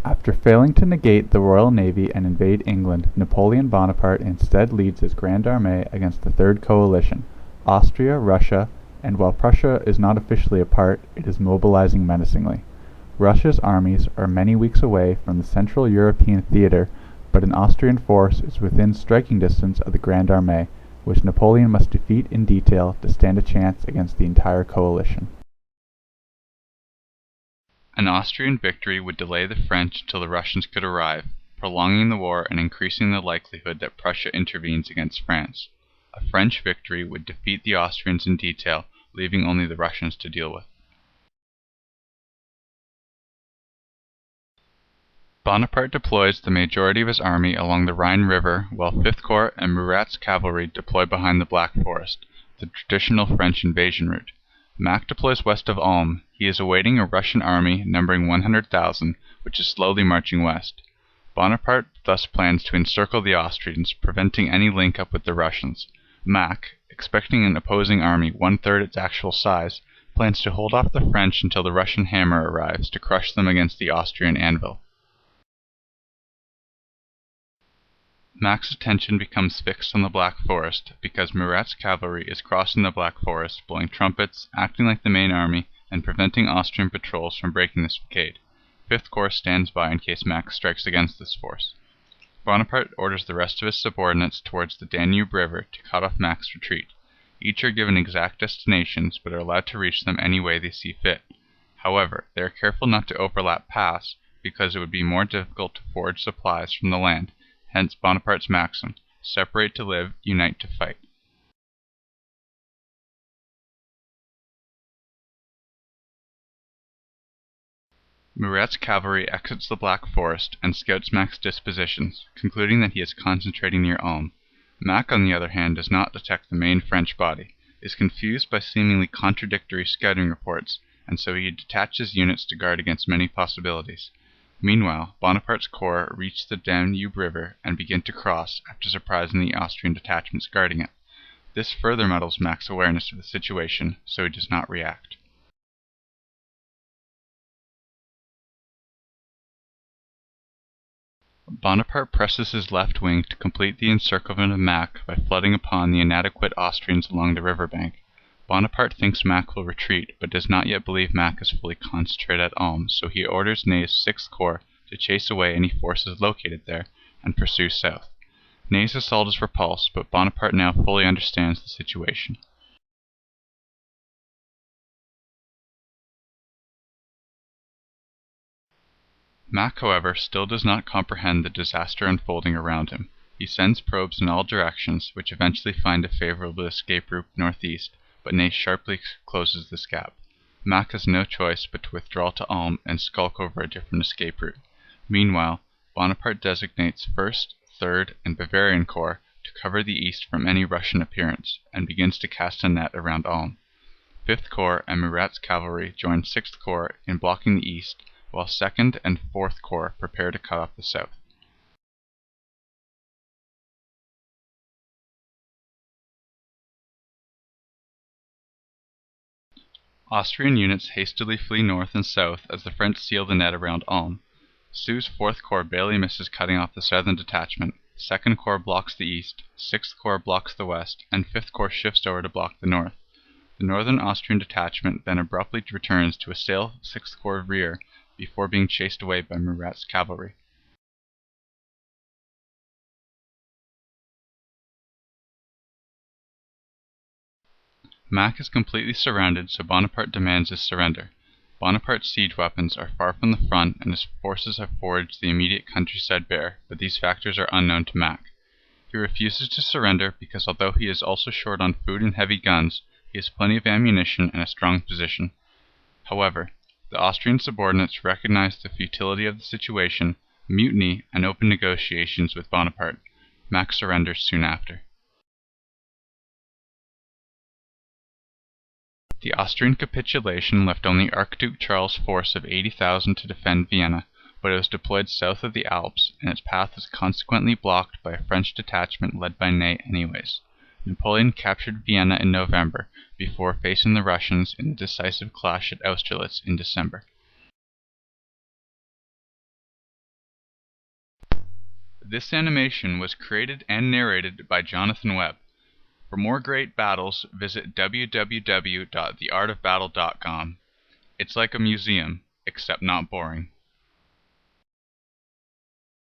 After failing to negate the Royal Navy and invade England, Napoleon Bonaparte instead leads his Grande Armée against the Third Coalition, Austria, Russia, and while Prussia is not officially a part, it is mobilizing menacingly. Russia's armies are many weeks away from the Central European theater, but an Austrian force is within striking distance of the Grande Armée, which Napoleon must defeat in detail to stand a chance against the entire coalition. An Austrian victory would delay the French till the Russians could arrive, prolonging the war and increasing the likelihood that Prussia intervenes against France. A French victory would defeat the Austrians in detail, leaving only the Russians to deal with. Bonaparte deploys the majority of his army along the Rhine River, while 5th Corps and Murat's cavalry deploy behind the Black Forest, the traditional French invasion route. Mack deploys west of Ulm. He is awaiting a Russian army numbering 100,000, which is slowly marching west. Bonaparte thus plans to encircle the Austrians, preventing any link-up with the Russians. Mack, expecting an opposing army one-third its actual size, plans to hold off the French until the Russian hammer arrives to crush them against the Austrian anvil. Mack's attention becomes fixed on the Black Forest, because Murat's cavalry is crossing the Black Forest, blowing trumpets, acting like the main army, and preventing Austrian patrols from breaking the stockade. 5th Corps stands by in case Mack strikes against this force. Bonaparte orders the rest of his subordinates towards the Danube River to cut off Mack's retreat. Each are given exact destinations, but are allowed to reach them any way they see fit. However, they are careful not to overlap paths, because it would be more difficult to forage supplies from the land. Hence Bonaparte's maxim, separate to live, unite to fight. Murat's cavalry exits the Black Forest and scouts Mack's dispositions, concluding that he is concentrating near Ulm. Mack, on the other hand, does not detect the main French body, is confused by seemingly contradictory scouting reports, and so he detaches units to guard against many possibilities. Meanwhile, Bonaparte's corps reach the Danube River and begin to cross after surprising the Austrian detachments guarding it. This further muddles Mack's awareness of the situation, so he does not react. Bonaparte presses his left wing to complete the encirclement of Mack by flooding upon the inadequate Austrians along the river bank. Bonaparte thinks Mack will retreat, but does not yet believe Mack is fully concentrated at Ulm, so he orders Ney's 6th Corps to chase away any forces located there and pursue south. Ney's assault is repulsed, but Bonaparte now fully understands the situation. Mack, however, still does not comprehend the disaster unfolding around him. He sends probes in all directions, which eventually find a favorable escape route northeast, but Ney sharply closes this gap. Mack has no choice but to withdraw to Ulm and skulk over a different escape route. Meanwhile, Bonaparte designates 1st, 3rd, and Bavarian Corps to cover the east from any Russian appearance, and begins to cast a net around Ulm. 5th Corps and Murat's cavalry join 6th Corps in blocking the east, while 2nd and 4th Corps prepare to cut off the south. Austrian units hastily flee north and south as the French seal the net around Ulm. Soult's 4th Corps barely misses cutting off the southern detachment, 2nd Corps blocks the east, 6th Corps blocks the west, and 5th Corps shifts over to block the north. The northern Austrian detachment then abruptly returns to assail 6th Corps rear before being chased away by Murat's cavalry. Mack is completely surrounded, so Bonaparte demands his surrender. Bonaparte's siege weapons are far from the front, and his forces have foraged the immediate countryside bare, but these factors are unknown to Mack. He refuses to surrender because although he is also short on food and heavy guns, he has plenty of ammunition and a strong position. However, the Austrian subordinates recognize the futility of the situation, mutiny, and open negotiations with Bonaparte. Mack surrenders soon after. The Austrian capitulation left only Archduke Charles' force of 80,000 to defend Vienna, but it was deployed south of the Alps, and its path was consequently blocked by a French detachment led by Ney anyways. Napoleon captured Vienna in November, before facing the Russians in the decisive clash at Austerlitz in December. This animation was created and narrated by Jonathan Webb. For more great battles, visit www.theartofbattle.com. It's like a museum, except not boring.